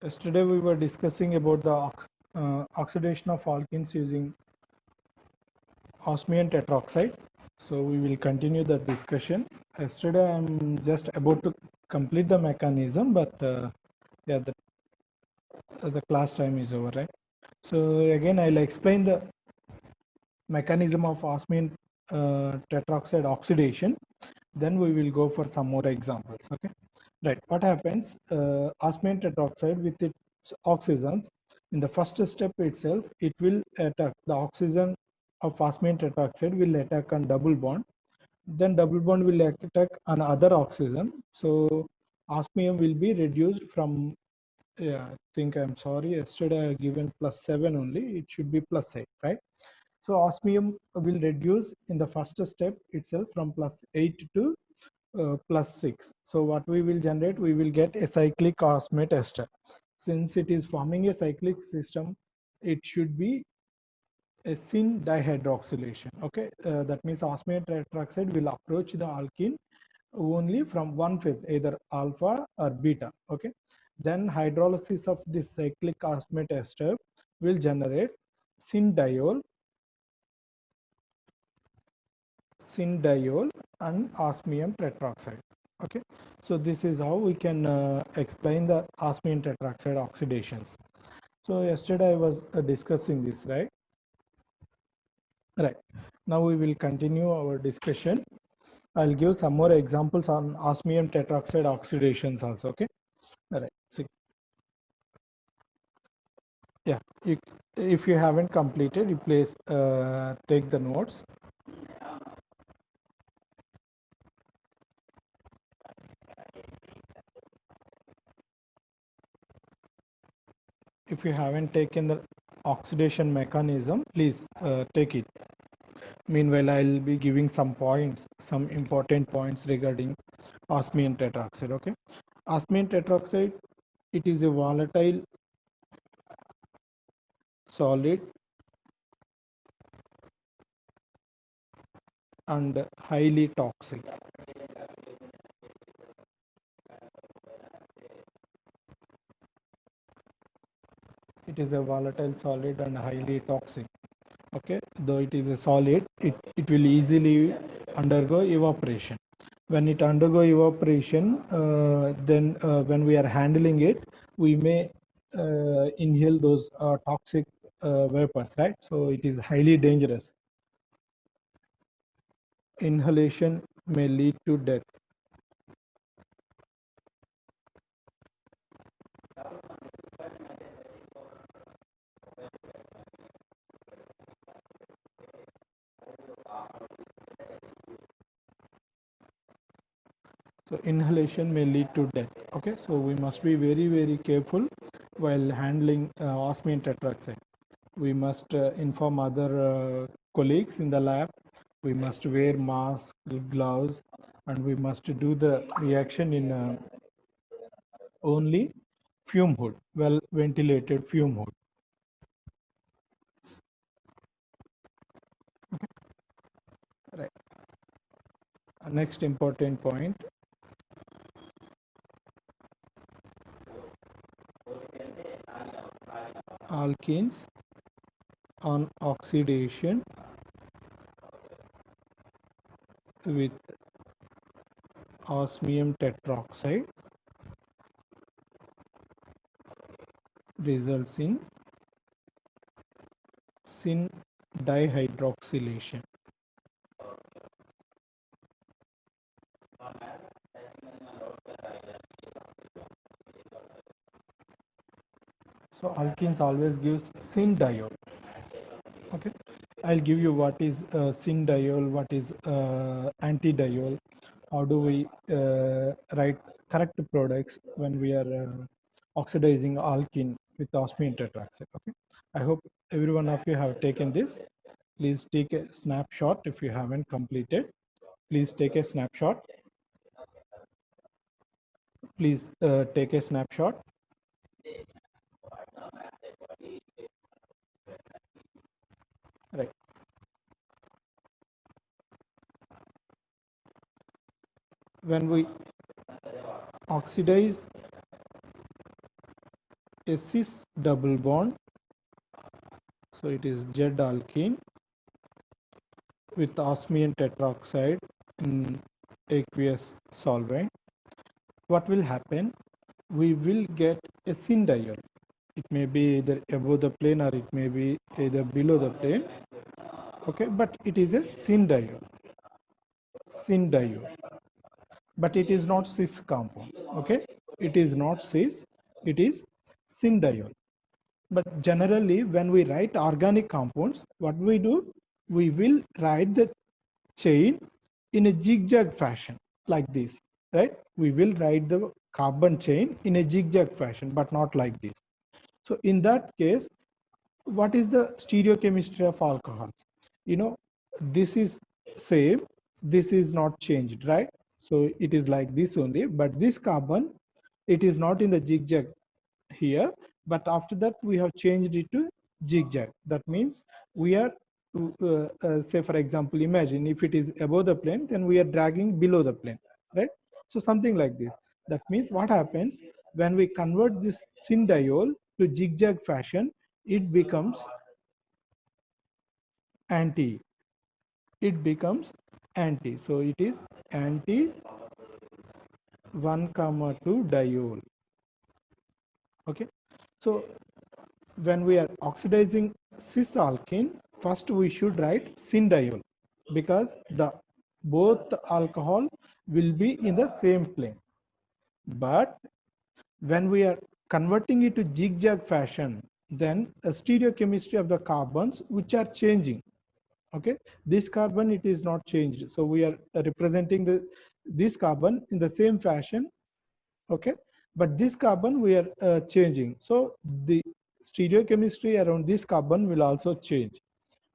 Yesterday we were discussing about the oxidation of alkenes using osmium tetroxide. So we will continue the discussion. Yesterday I'm just about to complete the mechanism, but yeah, the class time is over, right? So again, I'll explain the mechanism of osmium tetroxide oxidation. Then we will go for some more examples. Okay, right? What happens? Osmium tetroxide with its oxygens in the first step itself, it will attack the oxygen of osmium tetroxide will attack on double bond. Then double bond will attack on other oxygen. So osmium will be reduced from. Yeah, I think I'm sorry. Yesterday I given +7 only. It should be +8, right? So osmium will reduce in the first step itself from +8 to +6. So what we will generate, we will get a cyclic osmate ester. Since it is forming a cyclic system, it should be a syn dihydroxylation. Okay, that means osmium tetroxide will approach the alkene only from one phase, either alpha or beta. Okay, then hydrolysis of this cyclic osmate ester will generate syndiol and osmium tetroxide. Okay, so this is how we can explain the osmium tetroxide oxidations. So yesterday I was discussing this, right? Right. Now we will continue our discussion. I'll give some more examples on osmium tetroxide oxidations also. Okay. All right. So, yeah. If you haven't completed, you please take the notes. If you haven't taken the oxidation mechanism, please take it. Meanwhile, I'll be giving some points, some important points regarding osmium tetroxide. Okay, osmium tetroxide, it is a volatile solid and highly toxic. It is a volatile solid and highly toxic. Okay, though it is a solid, it will easily undergo evaporation. When it undergo evaporation, then when we are handling it, we may inhale those toxic vapors, right? So it is highly dangerous. Inhalation may lead to death. So inhalation may lead to death. Okay, so we must be very, very careful while handling osmium tetroxide. We must inform other colleagues in the lab. We must wear masks, gloves, and we must do the reaction in only fume hood, well ventilated fume hood. Right. Next important point. Alkenes on oxidation with osmium tetroxide results in syn dihydroxylation. So alkenes always gives syndiol. Okay, I'll give you what is syndiol, what is antidiol, how do we write correct products when we are oxidizing alkene with osmium tetroxide. Okay, I hope every one of you have taken this. Please take a snapshot if you haven't completed. Please take a snapshot. Please take a snapshot. Right. When we oxidize a cis double bond, so it is Z alkene with osmium tetroxide in aqueous solvent. What will happen? We will get a syn diol. It may be either above the plane or it may be either below the plane. Okay, but it is a syn diol. Syn diol. But it is not cis compound. Okay, it is not cis, it is syn diol. But generally, when we write organic compounds, what we do? We will write the chain in a zigzag fashion like this, right? We will write the carbon chain in a zigzag fashion, but not like this. So in that case, what is the stereochemistry of alcohols? You know, this is same, this is not changed, right? So it is like this only, but this carbon, it is not in the zigzag here, but after that we have changed it to zigzag. That means we are say for example, imagine if it is above the plane, then we are dragging below the plane, right? So something like this. That means what happens when we convert this syn diol to zigzag fashion, it becomes anti. It becomes anti. So it is anti 1,2 diol. Okay. So when we are oxidizing cis alkene, first we should write syn diol because the both alcohol will be in the same plane. But when we are converting it to zigzag fashion, then a stereochemistry of the carbons which are changing. Okay, this carbon, it is not changed, so we are representing this carbon in the same fashion. Okay, but this carbon we are changing, so the stereochemistry around this carbon will also change.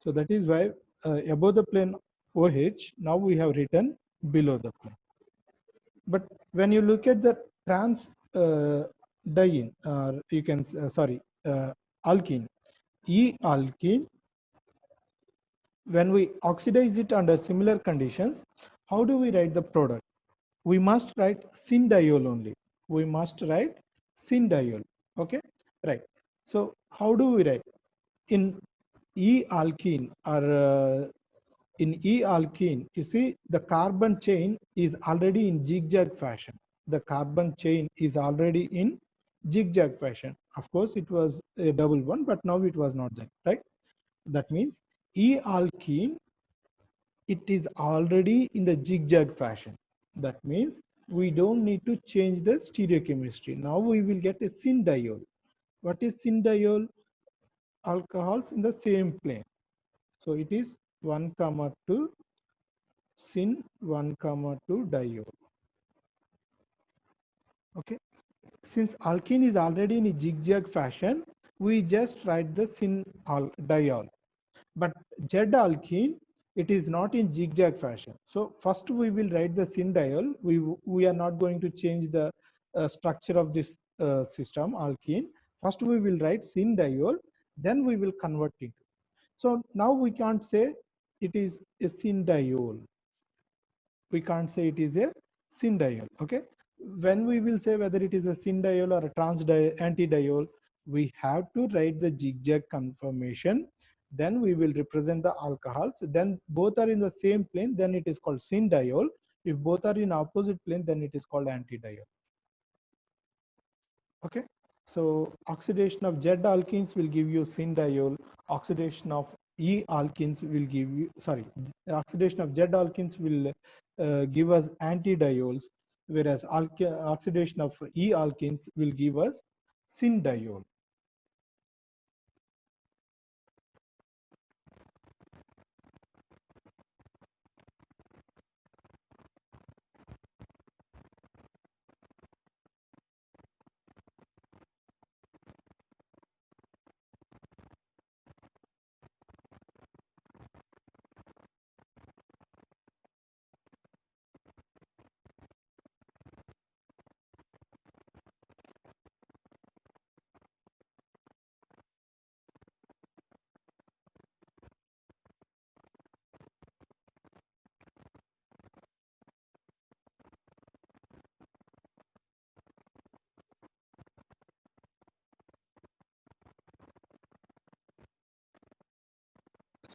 So that is why above the plane OH, now we have written below the plane. But when you look at the trans diene, you can alkene, E alkene, when we oxidize it under similar conditions, how do we write the product? We must write syn diol only. We must write syn diol. Okay, right. So how do we write? In E alkene or in E alkene, you see the carbon chain is already in zigzag fashion. The carbon chain is already in zigzag fashion. Of course, it was a double one, but now it was not that, right? That means E alkene, it is already in the zigzag fashion. That means we don't need to change the stereochemistry. Now we will get a syn diol. What is syn diol? Alcohols in the same plane. So it is 1,2 syn 1,2 diol. Okay. Since alkene is already in a zigzag fashion, we just write the syn diol. But Z alkene, it is not in zigzag fashion. So first we will write the syn diol. We are not going to change the structure of this system alkene. First we will write syn diol, then we will convert it. So now we can't say it is a syn diol. We can't say it is a syn diol. Okay. When we will say whether it is a syn diol or a trans anti diol, we have to write the zigzag conformation. Then we will represent the alcohols. Then both are in the same plane, then it is called syn diol. If both are in opposite plane, then it is called anti diol. Okay. So oxidation of Z alkenes will give you syn diol. Oxidation of E alkenes will give you, sorry, oxidation of Z alkenes will give us anti diols, whereas oxidation of E alkenes will give us syn diol.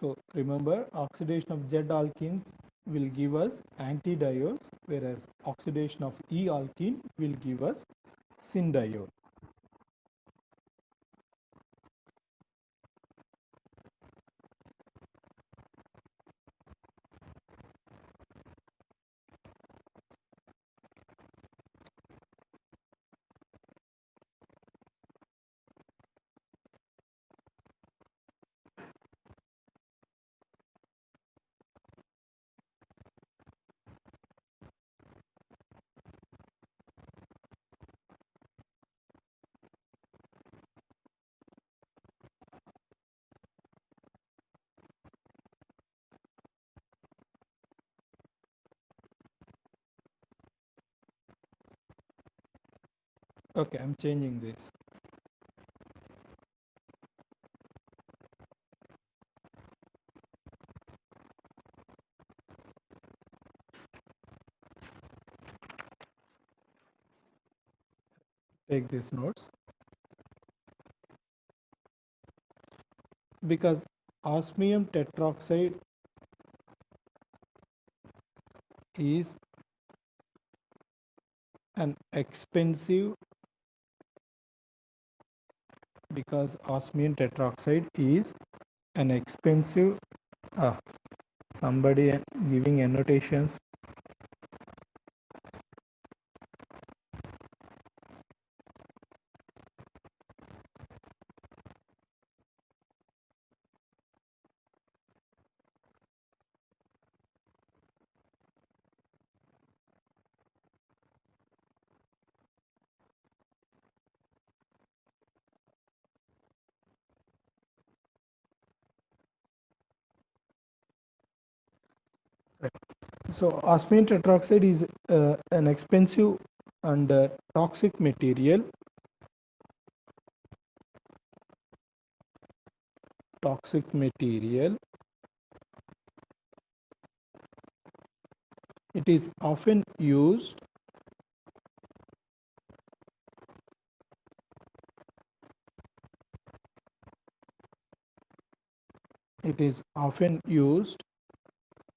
So remember, oxidation of Z alkenes will give us antidiols, whereas oxidation of E alkene will give us syndiol. Okay, I'm changing this. Take these notes. Because osmium tetroxide is an expensive, because osmium tetroxide is an expensive, somebody giving annotations. So osmium tetroxide is an expensive and toxic material. Toxic material. It is often used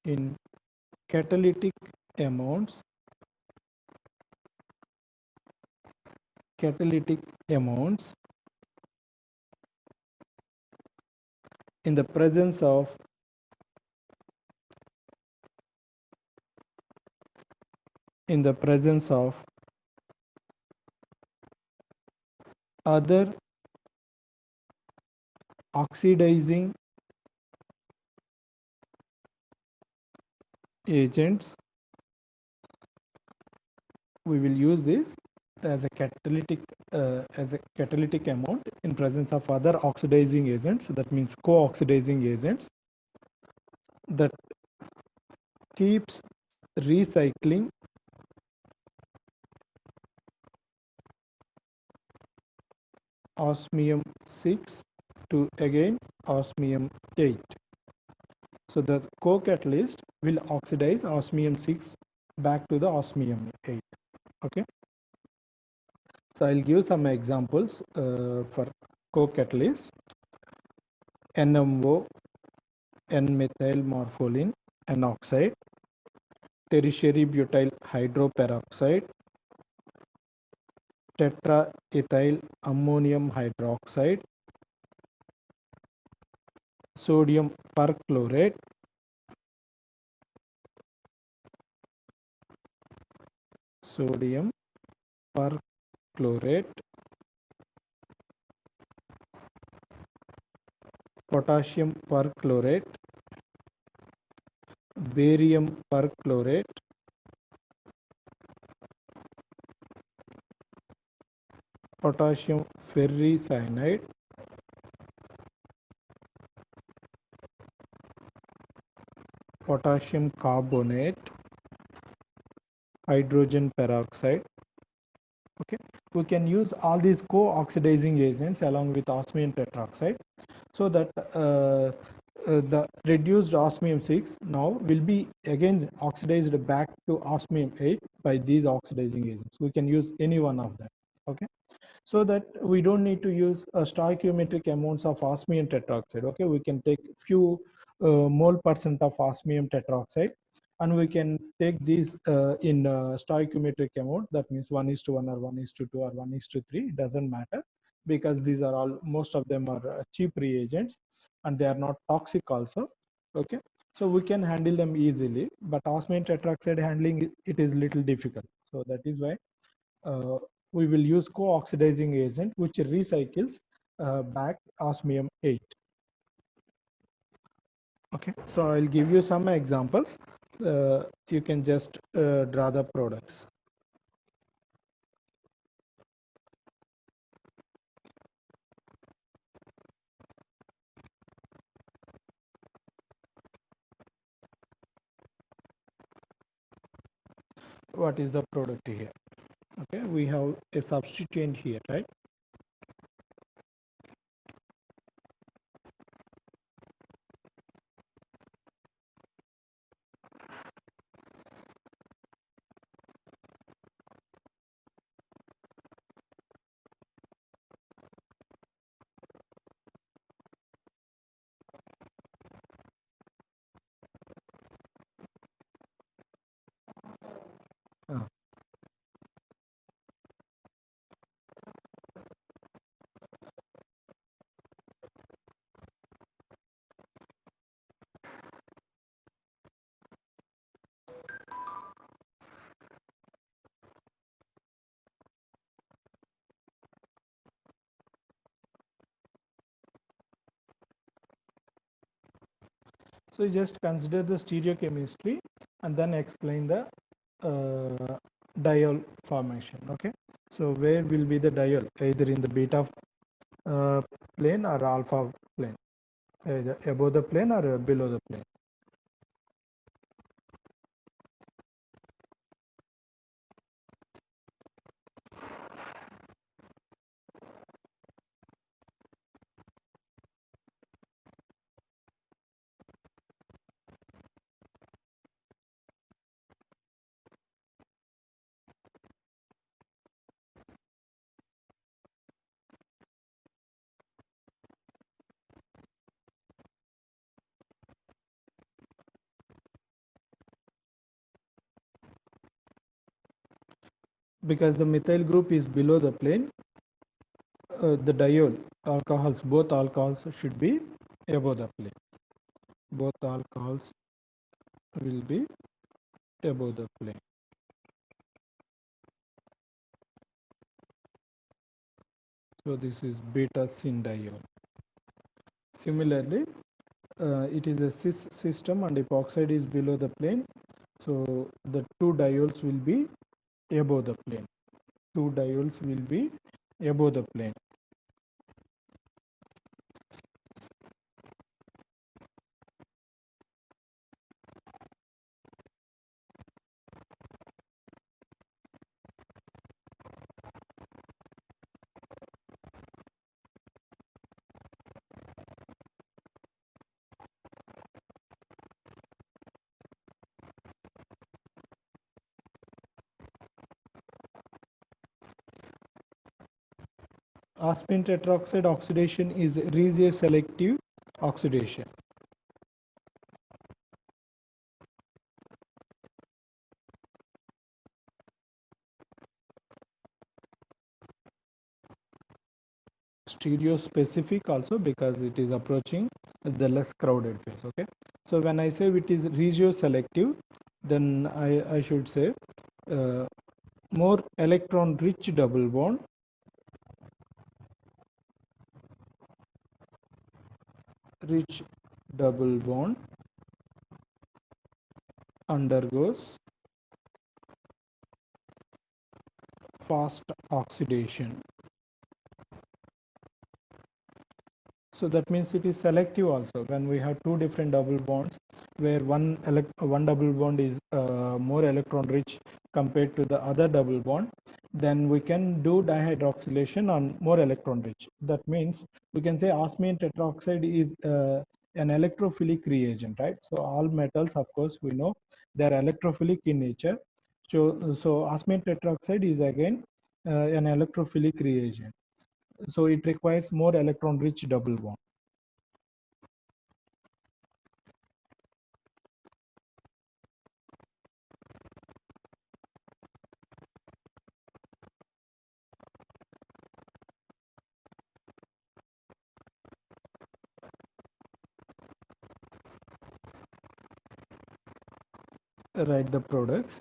in catalytic amounts in the presence of other oxidizing agents. We will use this as a catalytic amount in presence of other oxidizing agents, that means co-oxidizing agents, that keeps recycling osmium 6 to again osmium 8. So the co-catalyst will oxidize osmium 6 back to the osmium 8. Okay. So I'll give some examples for co-catalyst. NMO, N-methyl morpholine, N oxide, tertiary butyl hydroperoxide, tetraethyl ammonium hydroxide, sodium perchlorate, potassium perchlorate, barium perchlorate, potassium ferricyanide, potassium carbonate, hydrogen peroxide. Okay, we can use all these co-oxidizing agents along with osmium tetroxide, so that the reduced osmium 6 now will be again oxidized back to osmium 8 by these oxidizing agents. We can use any one of them. Okay, so that we don't need to use stoichiometric amounts of osmium tetroxide. Okay, we can take few mole percent of osmium tetroxide, and we can take these in stoichiometric amount. That means 1:1 or 1:2 or 1:3. It doesn't matter, because these are all, most of them are cheap reagents, and they are not toxic also. Okay, so we can handle them easily, but osmium tetroxide handling it is little difficult. So that is why we will use co-oxidizing agent which recycles back osmium 8. Okay, so I'll give you some examples. You can just draw the products. What is the product here? Okay, we have a substituent here, right? Uh, so just consider the stereochemistry and then explain the diol formation. Okay, so where will be the diol? Either in the beta plane or alpha plane, either above the plane or below the plane. Because the methyl group is below the plane, the diol alcohols, both alcohols should be above the plane. Both alcohols will be above the plane. So this is beta syn diol. Similarly, it is a cis system and epoxide is below the plane. So the two diols will be above the plane. Two diols will be above the plane. Osmium tetroxide oxidation is regioselective oxidation. Stereospecific also, because it is approaching the less crowded phase. Okay, so when I say it is regioselective, then I should say more electron rich double bond undergoes fast oxidation. So that means it is selective also. When we have two different double bonds, where one double bond is more electron rich compared to the other double bond, then we can do dihydroxylation on more electron rich. That means we can say osmium tetroxide is an electrophilic reagent, right? So all metals, of course, we know they are electrophilic in nature. So osmium tetroxide is again an electrophilic reagent. So it requires more electron rich double bond. write the products.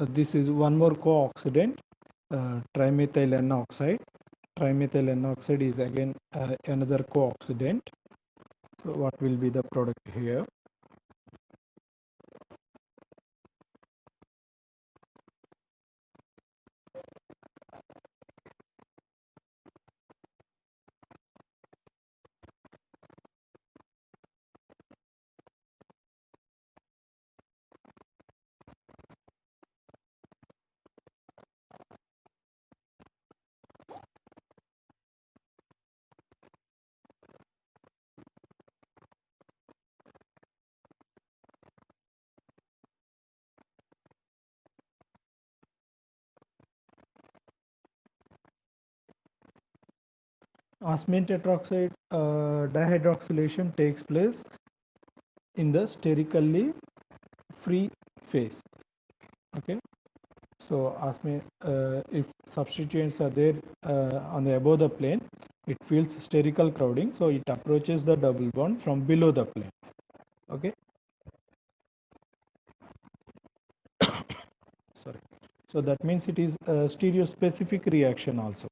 This is one more co-oxidant, trimethyl N oxide. Trimethyl N oxide is again another co-oxidant. So what will be the product here? Osmium tetroxide dihydroxylation takes place in the sterically free phase. Okay, so osmium, if substituents are there on the above the plane, it feels sterical crowding, so it approaches the double bond from below the plane. Okay, sorry. So that means it is a stereospecific reaction also.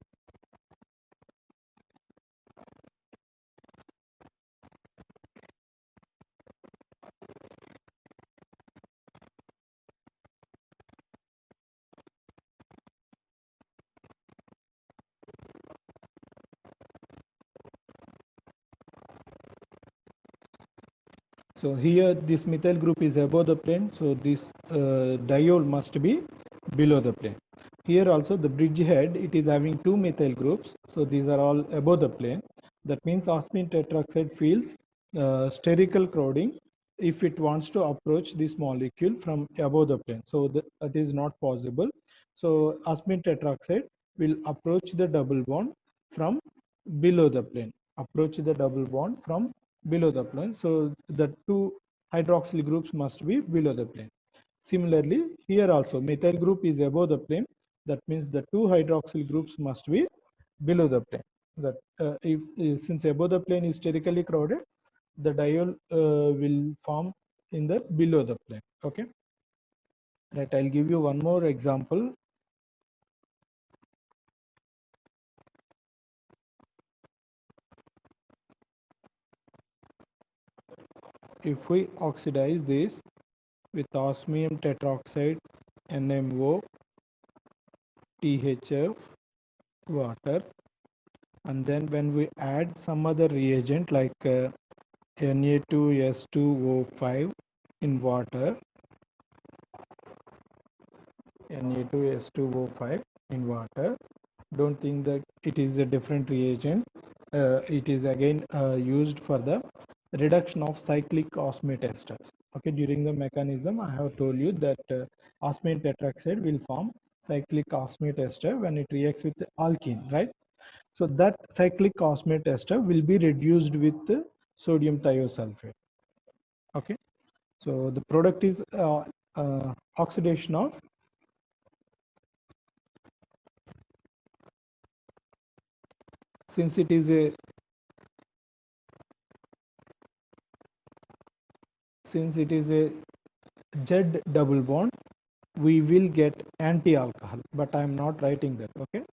So here this methyl group is above the plane, so this diol must be below the plane. Here also the bridge head, it is having two methyl groups, so these are all above the plane. That means osmium tetroxide feels sterical crowding if it wants to approach this molecule from above the plane. So that is not possible. So osmium tetroxide will approach the double bond from below the plane, approach the double bond from below the plane. So the two hydroxyl groups must be below the plane. Similarly, here also methyl group is above the plane. That means the two hydroxyl groups must be below the plane. That if since above the plane is sterically crowded, the diol will form in the below the plane. Okay. Right. I'll give you one more example. If we oxidize this with osmium tetroxide, NMO, THF, water, and then when we add some other reagent like Na2S2O5 in water, Na2S2O5 in water, don't think that it is a different reagent. It is again used for the reduction of cyclic osmotic esters. Okay, during the mechanism I have told you that osmium tetroxide will form cyclic osmotic ester when it reacts with alkene, right? So that cyclic osmotic ester will be reduced with sodium thiosulfate. Okay, so the product is oxidation of since it is a Z double bond, we will get anti-alcohol, but I am not writing that. Okay,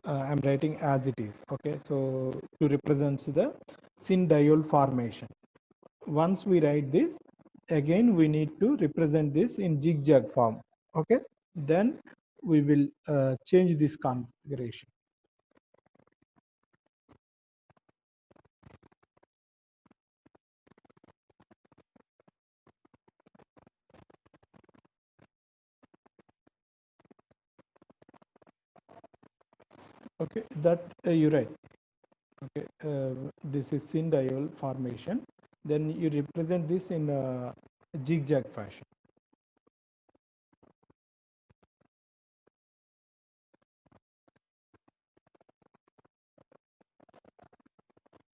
I am writing as it is. Okay, so to represent the syn diol formation. Once we write this, again we need to represent this in zigzag form. Okay, then we will change this configuration. Okay, that you're right. Okay, this is syn diol formation. Then you represent this in a zigzag fashion.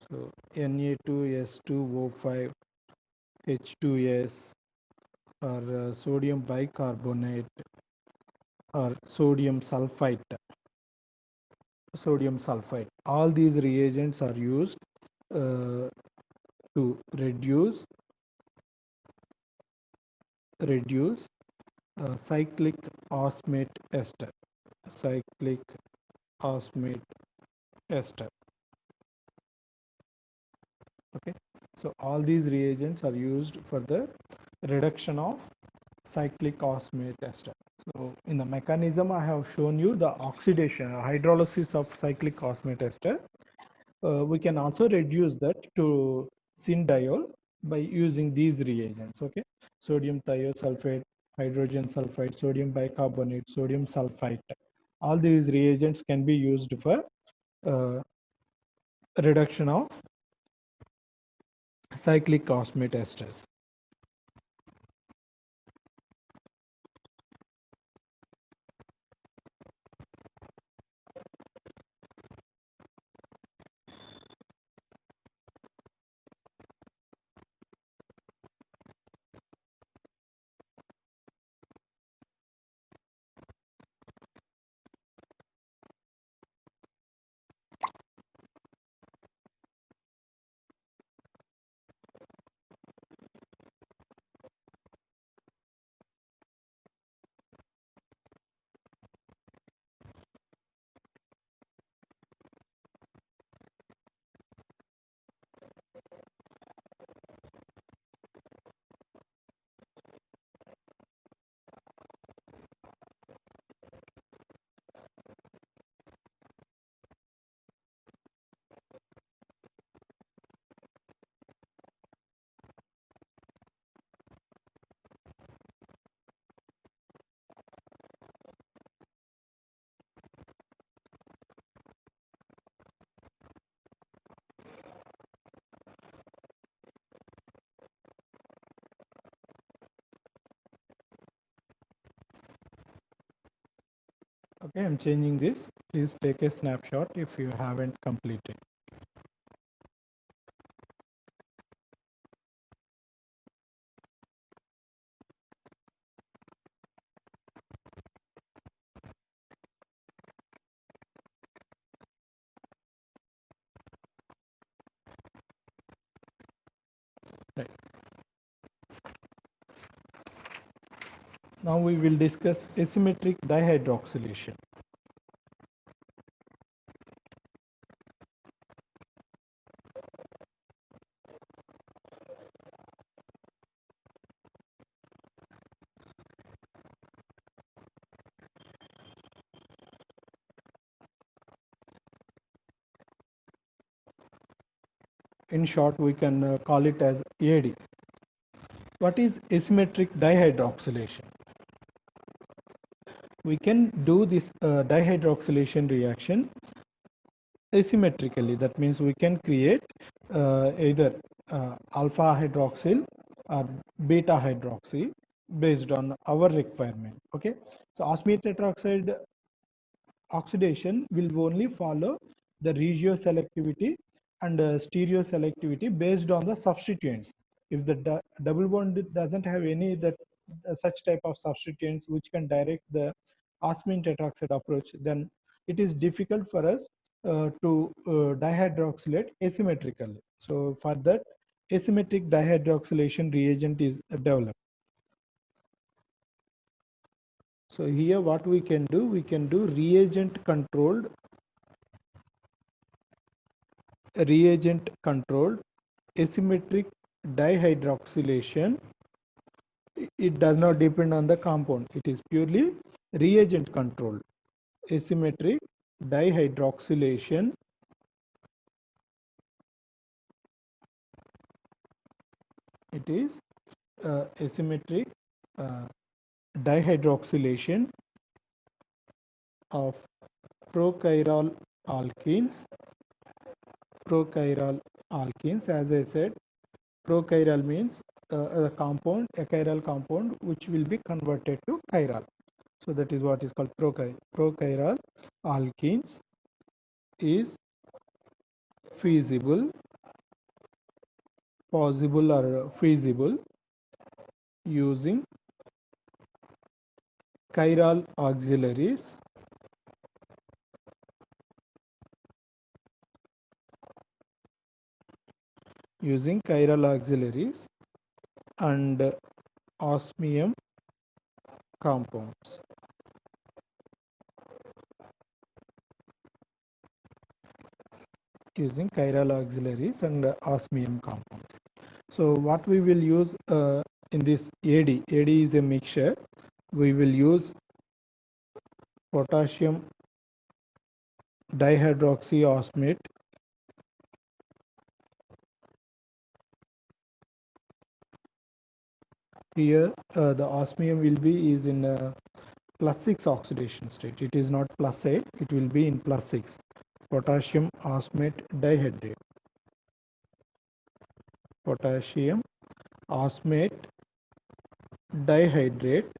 So Na2S2O5 H2S or sodium bicarbonate or sodium sulfite. All these reagents are used to reduce cyclic osmate ester. Cyclic osmate ester. Okay, so all these reagents are used for the reduction of cyclic osmate ester. So in the mechanism, I have shown you the oxidation, hydrolysis of cyclic osmate ester. We can also reduce that to syndiol by using these reagents. Okay, sodium thiosulfate, hydrogen sulfide, sodium bicarbonate, sodium sulfite. All these reagents can be used for reduction of cyclic osmate esters. Okay, I'm changing this. Please take a snapshot if you haven't completed. Right. Now we will discuss asymmetric dihydroxylation. In short, we can call it as AD. What is asymmetric dihydroxylation? We can do this dihydroxylation reaction asymmetrically. That means we can create either alpha hydroxyl or beta hydroxy based on our requirement. Okay, so osmium tetroxide oxidation will only follow the regioselectivity and stereoselectivity based on the substituents. If the double bond doesn't have any that such type of substituents which can direct the osmium tetroxide approach, then it is difficult for us to dihydroxylate asymmetrically. So for that, asymmetric dihydroxylation reagent is developed. So here what we can do reagent controlled asymmetric dihydroxylation. It does not depend on the compound. It is purely reagent controlled. Asymmetric dihydroxylation it is asymmetric dihydroxylation of prochiral alkenes. As I said, prochiral means a compound, a chiral compound which will be converted to chiral. So that is what is called prochiral alkenes is feasible possible or feasible using chiral auxiliaries and osmium compounds. Using chiral auxiliaries and osmium compounds. So what we will use in this AD is a mixture. We will use potassium dihydroxyosmate. Here the osmium will be is in +6 oxidation state. It is not +8, it will be in +6. Potassium osmate dihydrate. Potassium osmate dihydrate.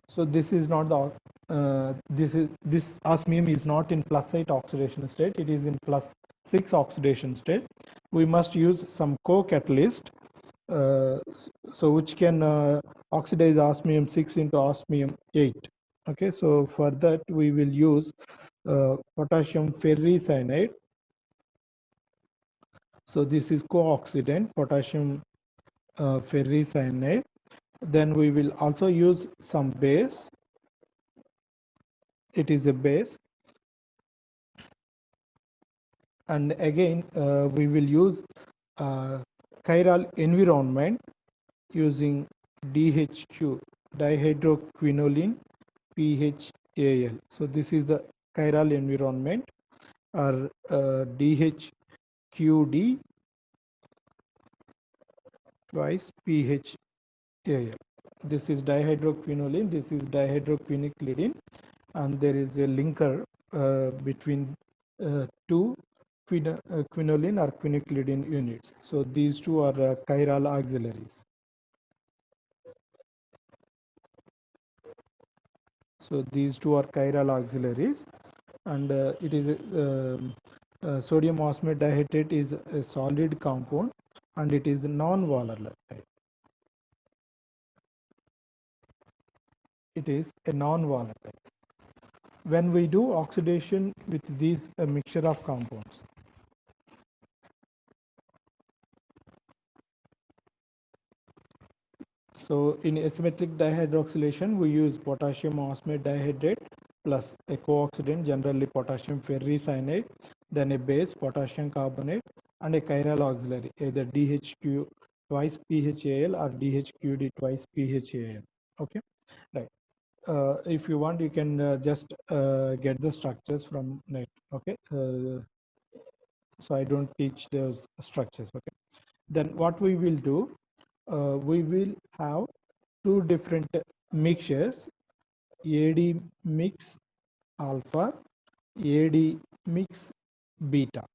So this is not the this osmium is not in +8 oxidation state. It is in +6 oxidation state. We must use some co-catalyst, so which can oxidize osmium 6 into osmium 8. Okay, so for that we will use potassium ferricyanide. So this is co-oxidant potassium ferricyanide. Then we will also use some base. It is a base, and again we will use chiral environment using DHQ, dihydroquinoline PHAL. So this is the chiral environment, or DHQD twice PHAL. This is dihydroquinoline, this is dihydroquinaclidine, and there is a linker between two quinoline or quinaclidine units. So these two are chiral auxiliaries. So these two are chiral auxiliaries, and it is sodium osmate dihydrate is a solid compound, and it is non-volatile. It is a non-volatile. When we do oxidation with these mixture of compounds, so in asymmetric dihydroxylation, we use potassium osmate dihydrate plus a co-oxidant, generally potassium ferricyanide, then a base, potassium carbonate, and a chiral auxiliary, either DHQ twice PHAL or DHQD twice PHAL. Okay, right. If you want, you can just get the structures from net. Okay, so I don't teach those structures. Okay, then what we will do, we will have two different mixtures, AD mix alpha, AD mix beta.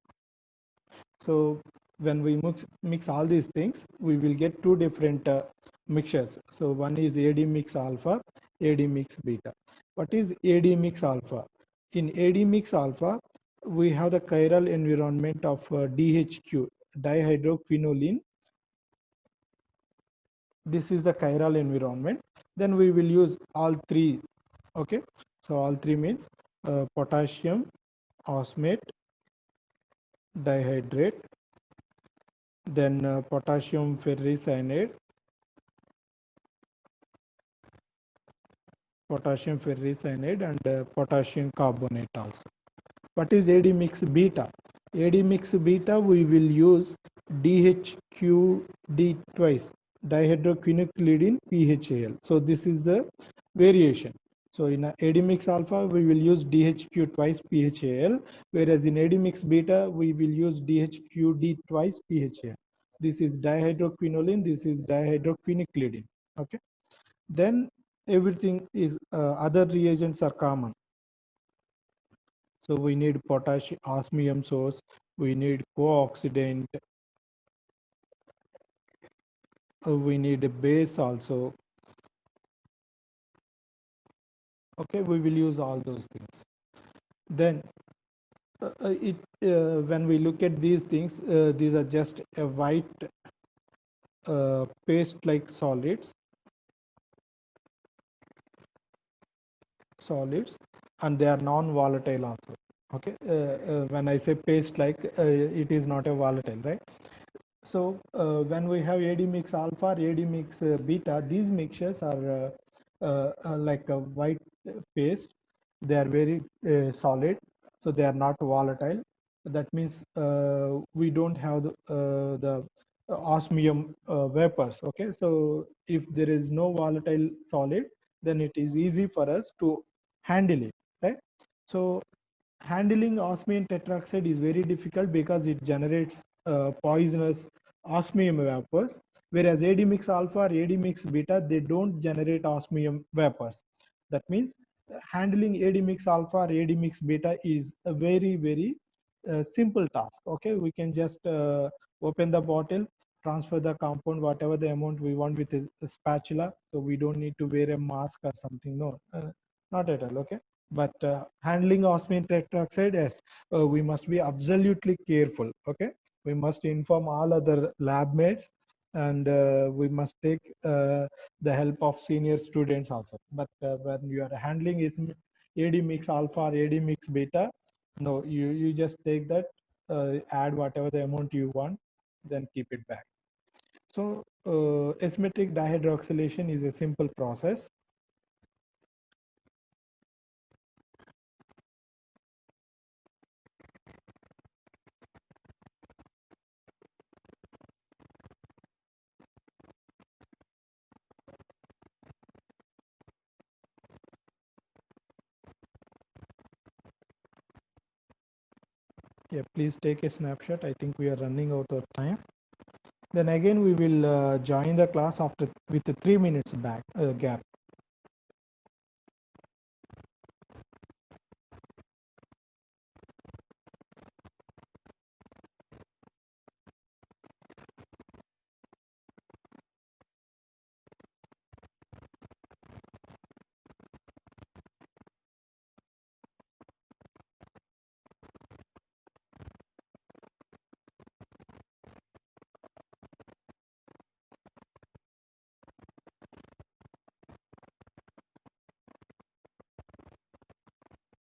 So when we mix all these things, we will get two different mixtures. So one is AD mix alpha, AD mix beta. What is AD mix alpha? In AD mix alpha, we have the chiral environment of DHQ, dihydroquinoline. This is the chiral environment. Then we will use all three. Okay, so all three means potassium osmate dihydrate, then potassium ferricyanide, and potassium carbonate also. What is AD mix beta? AD mix beta, we will use DHQD twice, dihydroquinaclidine PHAL. So this is the variation. So in AD mix alpha, we will use DHQ twice PHAL, whereas in AD mix beta, we will use DHQD twice PHAL. This is dihydroquinoline, this is dihydroquinaclidine. Okay. Then everything is other reagents are common. So we need potassium osmium source, we need co-oxidant, we need a base also. Okay, we will use all those things. Then When we look at these things, these are just a white paste like solids, and they are non-volatile also. Okay, when I say paste like, it is not a volatile, right? So when we have AD mix alpha, AD mix beta, these mixtures are like a white paste. They are very solid, so they are not volatile. That means we don't have the osmium vapors. Okay, so if there is no volatile solid, then it is easy for us to handle it, right? So handling osmium tetroxide is very difficult because it generates poisonous osmium vapors, whereas AD mix alpha or AD mix beta, they don't generate osmium vapors. That means handling AD mix alpha or AD mix beta is a very simple task. Okay, we can just open the bottle, transfer the compound whatever the amount we want with a spatula, so we don't need to wear a mask or something. No, not at all. Okay, but handling osmium tetroxide, yes, we must be absolutely careful. Okay, we must inform all other lab mates, and we must take the help of senior students also. But when you are handling is AD mix alpha or AD mix beta, no, you just take that, add whatever the amount you want, then keep it back. So asymmetric dihydroxylation is a simple process. Yeah, please take a snapshot. I think we are running out of time. Then again, we will join the class after with a 3 minutes back gap.